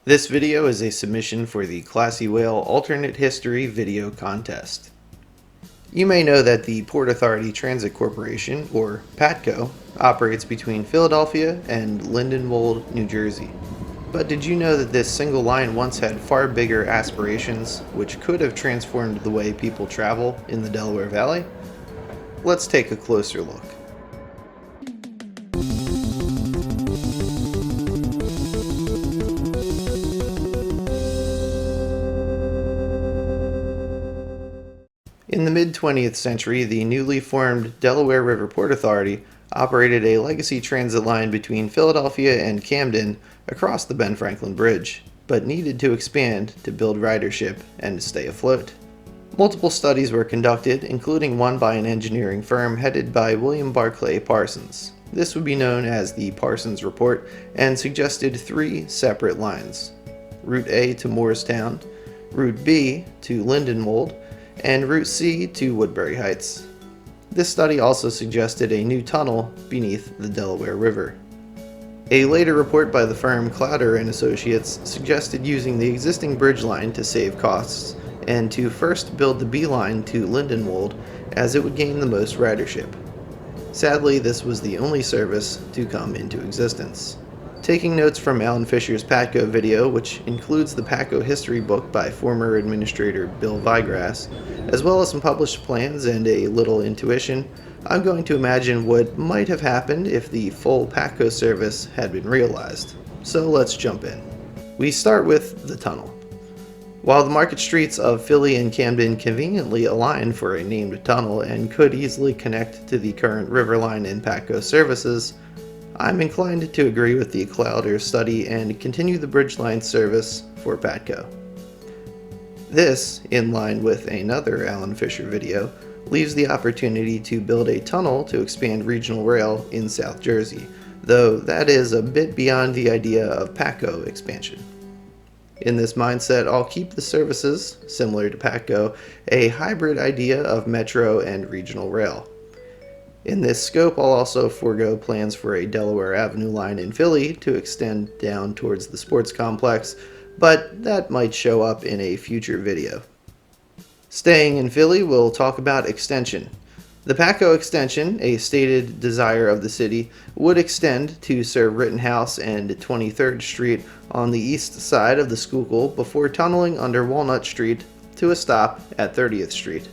This video is a submission for the Classy Whale Alternate History Video Contest. You may know that the Port Authority Transit Corporation, or PATCO, operates between Philadelphia and Lindenwold, New Jersey. But did you know that this single line once had far bigger aspirations, which could have transformed the way people travel in the Delaware Valley? Let's take a closer look. In the mid-20th century, the newly formed Delaware River Port Authority operated a legacy transit line between Philadelphia and Camden across the Ben Franklin Bridge, but needed to expand to build ridership and to stay afloat. Multiple studies were conducted, including one by an engineering firm headed by William Barclay Parsons. This would be known as the Parsons Report and suggested three separate lines: Route A to Moorestown, Route B to Lindenwold, and Route C to Woodbury Heights. This study also suggested a new tunnel beneath the Delaware River. A later report by the firm Clowder and Associates suggested using the existing bridge line to save costs and to first build the B line to Lindenwold, as it would gain the most ridership. Sadly, this was the only service to come into existence. Taking notes from Alan Fisher's PATCO video, which includes the PATCO history book by former Administrator Bill Vigrass, as well as some published plans and a little intuition, I'm going to imagine what might have happened if the full PATCO service had been realized. So let's jump in. We start with the tunnel. While the market streets of Philly and Camden conveniently align for a named tunnel and could easily connect to the current River Line and PATCO services, I'm inclined to agree with the Clowder study and continue the bridge line service for PATCO. This, in line with another Alan Fisher video, leaves the opportunity to build a tunnel to expand regional rail in South Jersey, though that is a bit beyond the idea of PATCO expansion. In this mindset, I'll keep the services, similar to PATCO, a hybrid idea of metro and regional rail. In this scope, I'll also forego plans for a Delaware Avenue line in Philly to extend down towards the sports complex, but that might show up in a future video. Staying in Philly, we'll talk about extension. The PATCO extension, a stated desire of the city, would extend to serve Rittenhouse and 23rd Street on the east side of the Schuylkill before tunneling under Walnut Street to a stop at 30th Street.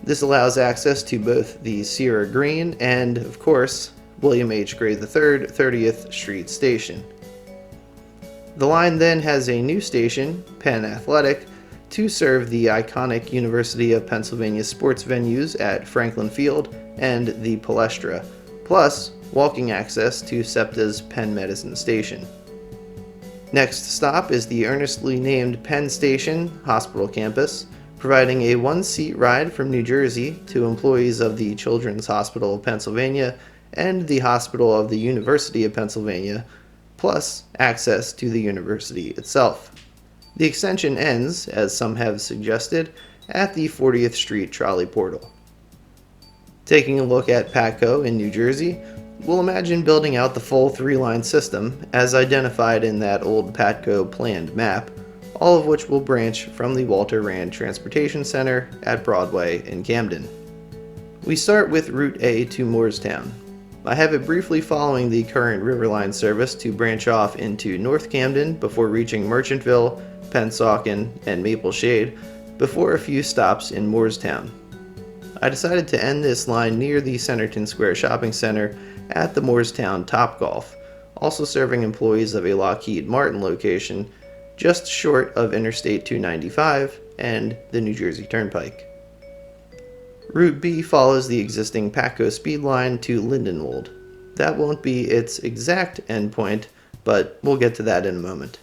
This allows access to both the Sierra Green and, of course, William H. Gray III 30th Street Station. The line then has a new station, Penn Athletic, to serve the iconic University of Pennsylvania sports venues at Franklin Field and the Palestra, plus walking access to SEPTA's Penn Medicine Station. Next stop is the earnestly named Penn Station Hospital Campus, providing a one-seat ride from New Jersey to employees of the Children's Hospital of Pennsylvania and the Hospital of the University of Pennsylvania, plus access to the university itself. The extension ends, as some have suggested, at the 40th Street trolley portal. Taking a look at PATCO in New Jersey, we'll imagine building out the full three-line system as identified in that old PATCO planned map, all of which will branch from the Walter Rand Transportation Center at Broadway in Camden. We start with Route A to Moorestown. I have it briefly following the current River Line service to branch off into North Camden before reaching Merchantville, Pennsauken, and Maple Shade, before a few stops in Moorestown. I decided to end this line near the Centerton Square Shopping Center at the Moorestown Topgolf, also serving employees of a Lockheed Martin location just short of Interstate 295 and the New Jersey Turnpike. Route B follows the existing PATCO speed line to Lindenwold. That won't be its exact endpoint, but we'll get to that in a moment.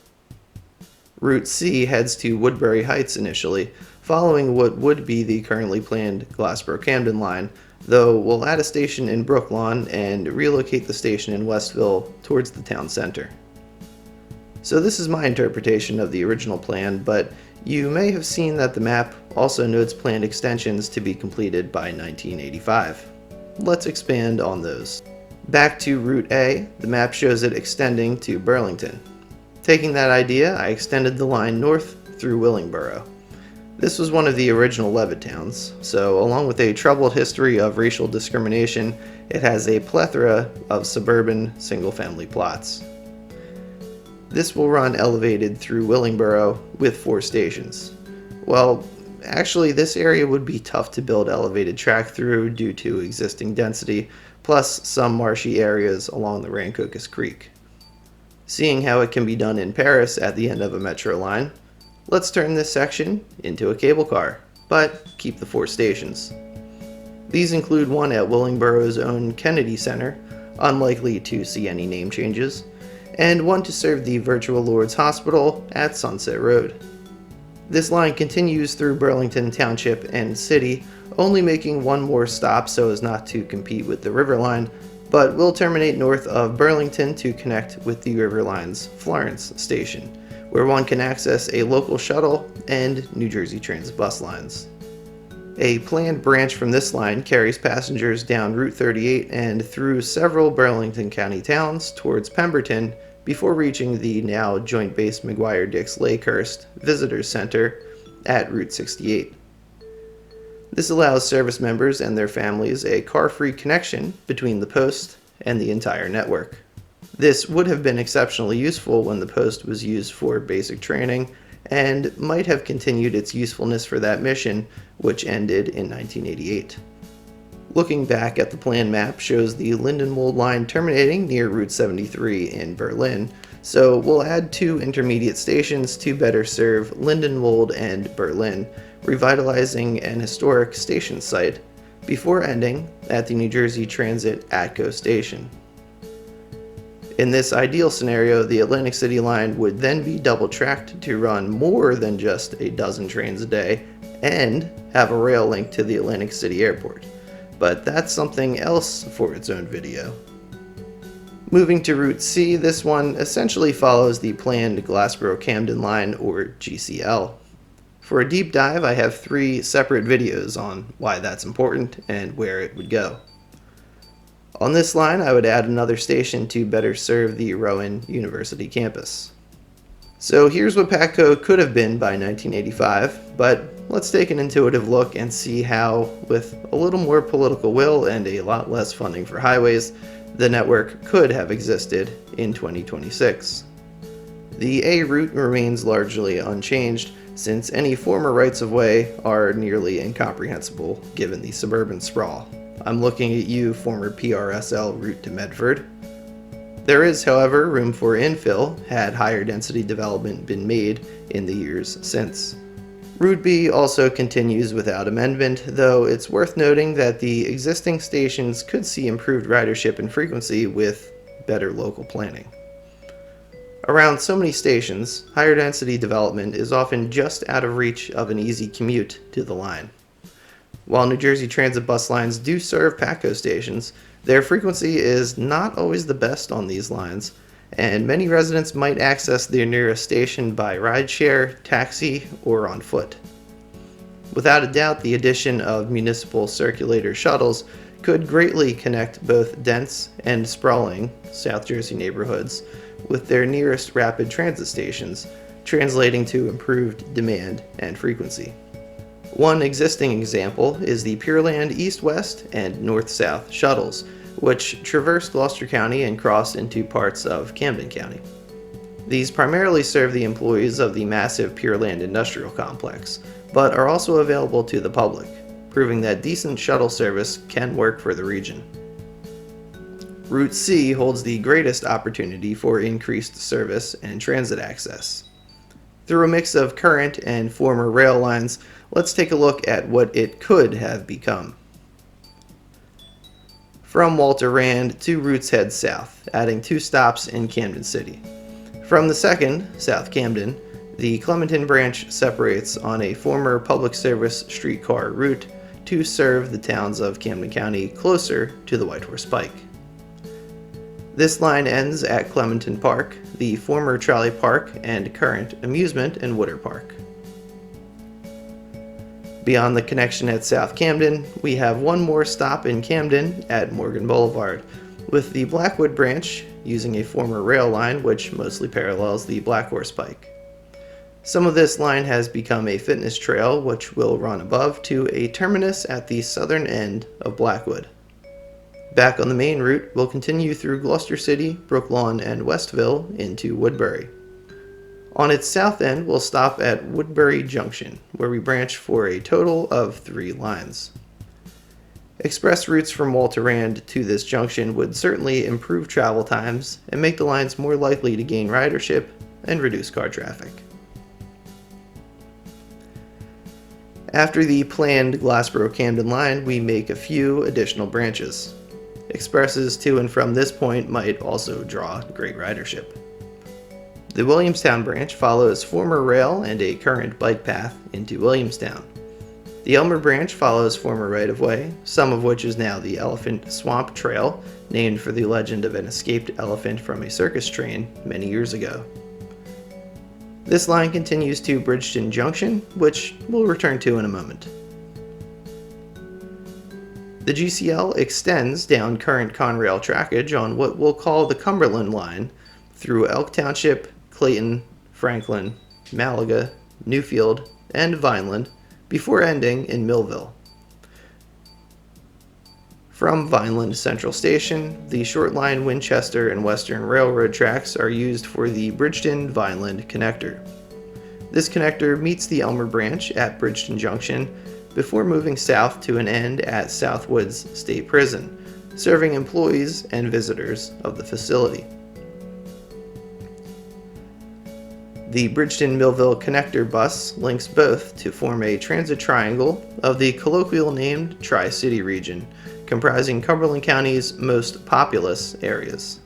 Route C heads to Woodbury Heights initially, following what would be the currently planned Glassboro-Camden line, though we'll add a station in Brooklawn and relocate the station in Westville towards the town center. So this is my interpretation of the original plan, but you may have seen that the map also notes planned extensions to be completed by 1985. Let's expand on those. Back to Route A, the map shows it extending to Burlington. Taking that idea, I extended the line north through Willingboro. This was one of the original Levitt towns, so along with a troubled history of racial discrimination, it has a plethora of suburban single-family plots. This will run elevated through Willingboro with 4 stations. Well, actually this area would be tough to build elevated track through due to existing density, plus some marshy areas along the Rancocas Creek. Seeing how it can be done in Paris at the end of a metro line, let's turn this section into a cable car, but keep the 4 stations. These include one at Willingboro's own Kennedy Center, unlikely to see any name changes, and one to serve the Virtual Lords Hospital at Sunset Road. This line continues through Burlington Township and City, only making one more stop so as not to compete with the River Line, but will terminate north of Burlington to connect with the River Line's Florence station, where one can access a local shuttle and New Jersey Transit bus lines. A planned branch from this line carries passengers down Route 38 and through several Burlington County towns towards Pemberton before reaching the now Joint Base McGuire-Dix Lakehurst Visitors Center at Route 68. This allows service members and their families a car-free connection between the post and the entire network. This would have been exceptionally useful when the post was used for basic training and might have continued its usefulness for that mission, which ended in 1988. Looking back at the plan map shows the Lindenwold line terminating near Route 73 in Berlin, so we'll add 2 intermediate stations to better serve Lindenwold and Berlin, revitalizing an historic station site, before ending at the New Jersey Transit PATCO station. In this ideal scenario, the Atlantic City line would then be double-tracked to run more than just a dozen trains a day and have a rail link to the Atlantic City Airport. But that's something else for its own video. Moving to Route C, this one essentially follows the planned Glassboro-Camden line, or GCL. For a deep dive, I have 3 separate videos on why that's important and where it would go. On this line, I would add another station to better serve the Rowan University campus. So here's what PATCO could have been by 1985, but let's take an intuitive look and see how, with a little more political will and a lot less funding for highways, the network could have existed in 2026. The A route remains largely unchanged, since any former rights-of-way are nearly incomprehensible given the suburban sprawl. I'm looking at you, former PRSL route to Medford. There is, however, room for infill had higher density development been made in the years since. Route B also continues without amendment, though it's worth noting that the existing stations could see improved ridership and frequency with better local planning. Around so many stations, higher density development is often just out of reach of an easy commute to the line. While New Jersey Transit bus lines do serve PATCO stations, their frequency is not always the best on these lines, and many residents might access their nearest station by rideshare, taxi, or on foot. Without a doubt, the addition of municipal circulator shuttles could greatly connect both dense and sprawling South Jersey neighborhoods with their nearest rapid transit stations, translating to improved demand and frequency. One existing example is the Pureland East-West and North-South shuttles, which traverse Gloucester County and cross into parts of Camden County. These primarily serve the employees of the massive Pureland Industrial Complex, but are also available to the public, proving that decent shuttle service can work for the region. Route C holds the greatest opportunity for increased service and transit access. Through a mix of current and former rail lines, let's take a look at what it could have become. From Walter Rand, 2 routes head south, adding 2 stops in Camden City. From the second, South Camden, the Clementon branch separates on a former public service streetcar route to serve the towns of Camden County closer to the White Horse Pike. This line ends at Clementon Park, the former Trolley Park and current Amusement and Water Park. Beyond the connection at South Camden, we have one more stop in Camden at Morgan Boulevard, with the Blackwood branch using a former rail line which mostly parallels the Black Horse Pike. Some of this line has become a fitness trail which will run above to a terminus at the southern end of Blackwood. Back on the main route, we'll continue through Gloucester City, Brooklawn, and Westville into Woodbury. On its south end, we'll stop at Woodbury Junction, where we branch for a total of 3 lines. Express routes from Walter Rand to this junction would certainly improve travel times and make the lines more likely to gain ridership and reduce car traffic. After the planned Glassboro-Camden line, we make a few additional branches. Expresses to and from this point might also draw great ridership. The Williamstown branch follows former rail and a current bike path into Williamstown. The Elmer branch follows former right-of-way, some of which is now the Elephant Swamp Trail, named for the legend of an escaped elephant from a circus train many years ago. This line continues to Bridgeton Junction, which we'll return to in a moment. The GCL extends down current Conrail trackage on what we'll call the Cumberland Line through Elk Township, Clayton, Franklin, Malaga, Newfield, and Vineland before ending in Millville. From Vineland Central Station, the short line Winchester and Western Railroad tracks are used for the Bridgeton-Vineland Connector. This connector meets the Elmer branch at Bridgeton Junction before moving south to an end at Southwoods State Prison, serving employees and visitors of the facility. The Bridgeton-Millville Connector bus links both to form a transit triangle of the colloquial named Tri-City region, comprising Cumberland County's most populous areas.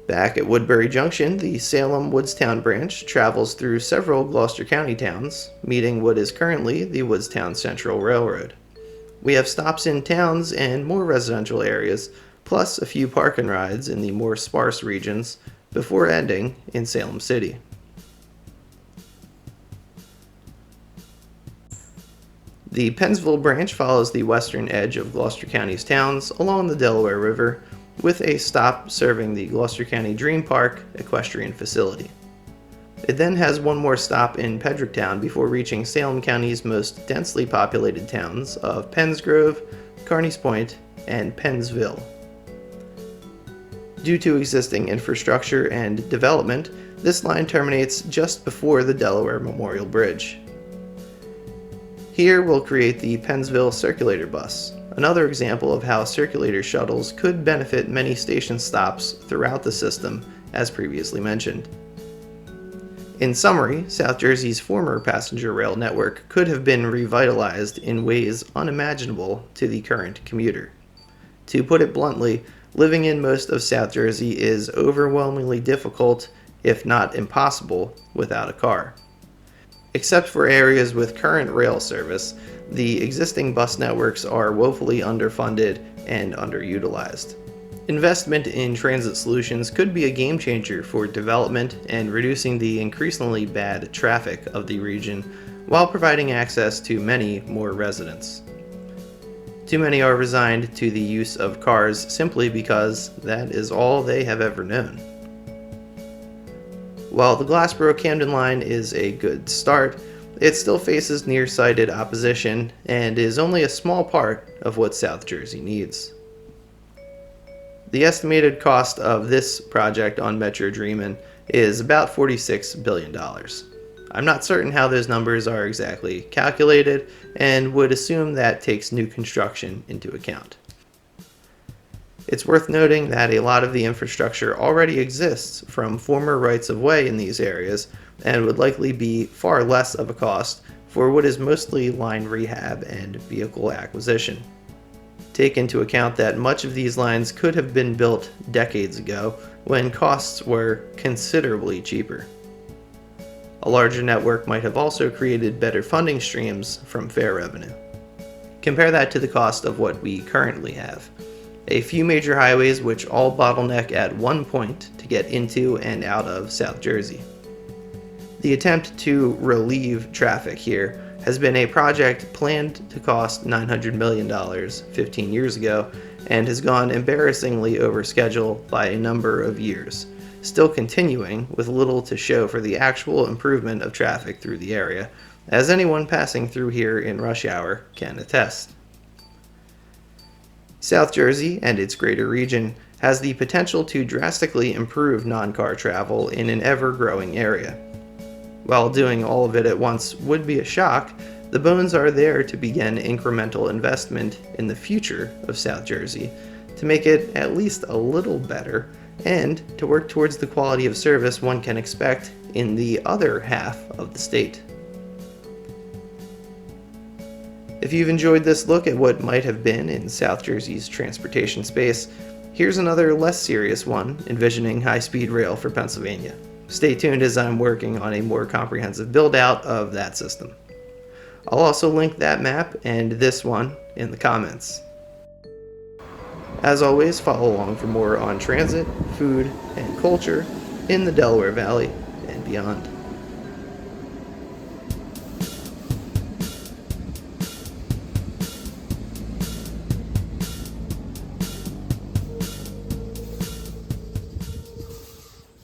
Back at Woodbury Junction, the Salem-Woodstown branch travels through several Gloucester County towns, meeting what is currently the Woodstown Central Railroad. We have stops in towns and more residential areas, plus a few park and rides in the more sparse regions, before ending in Salem City. The Pennsville branch follows the western edge of Gloucester County's towns along the Delaware River, with a stop serving the Gloucester County Dream Park equestrian facility. It then has one more stop in Pedricktown before reaching Salem County's most densely populated towns of Pennsgrove, Carneys Point, and Pennsville. Due to existing infrastructure and development, this line terminates just before the Delaware Memorial Bridge. Here we'll create the Pennsville Circulator Bus, another example of how circulator shuttles could benefit many station stops throughout the system, as previously mentioned. In summary, South Jersey's former passenger rail network could have been revitalized in ways unimaginable to the current commuter. To put it bluntly, living in most of South Jersey is overwhelmingly difficult, if not impossible, without a car. Except for areas with current rail service, the existing bus networks are woefully underfunded and underutilized. Investment in transit solutions could be a game changer for development and reducing the increasingly bad traffic of the region while providing access to many more residents. Too many are resigned to the use of cars simply because that is all they have ever known. While the Glassboro-Camden line is a good start, it still faces nearsighted opposition and is only a small part of what South Jersey needs. The estimated cost of this project on MetroDreamin is about $46 billion. I'm not certain how those numbers are exactly calculated and would assume that takes new construction into account. It's worth noting that a lot of the infrastructure already exists from former rights-of-way in these areas and would likely be far less of a cost for what is mostly line rehab and vehicle acquisition. Take into account that much of these lines could have been built decades ago when costs were considerably cheaper. A larger network might have also created better funding streams from fare revenue. Compare that to the cost of what we currently have. A few major highways which all bottleneck at one point to get into and out of South Jersey. The attempt to relieve traffic here has been a project planned to cost $900 million 15 years ago and has gone embarrassingly over schedule by a number of years, still continuing with little to show for the actual improvement of traffic through the area, as anyone passing through here in rush hour can attest. South Jersey and its greater region has the potential to drastically improve non-car travel in an ever-growing area. While doing all of it at once would be a shock, the bones are there to begin incremental investment in the future of South Jersey to make it at least a little better and to work towards the quality of service one can expect in the other half of the state. If you've enjoyed this look at what might have been in South Jersey's transportation space, here's another less serious one envisioning high-speed rail for Pennsylvania. Stay tuned as I'm working on a more comprehensive build-out of that system. I'll also link that map and this one in the comments. As always, follow along for more on transit, food, and culture in the Delaware Valley and beyond.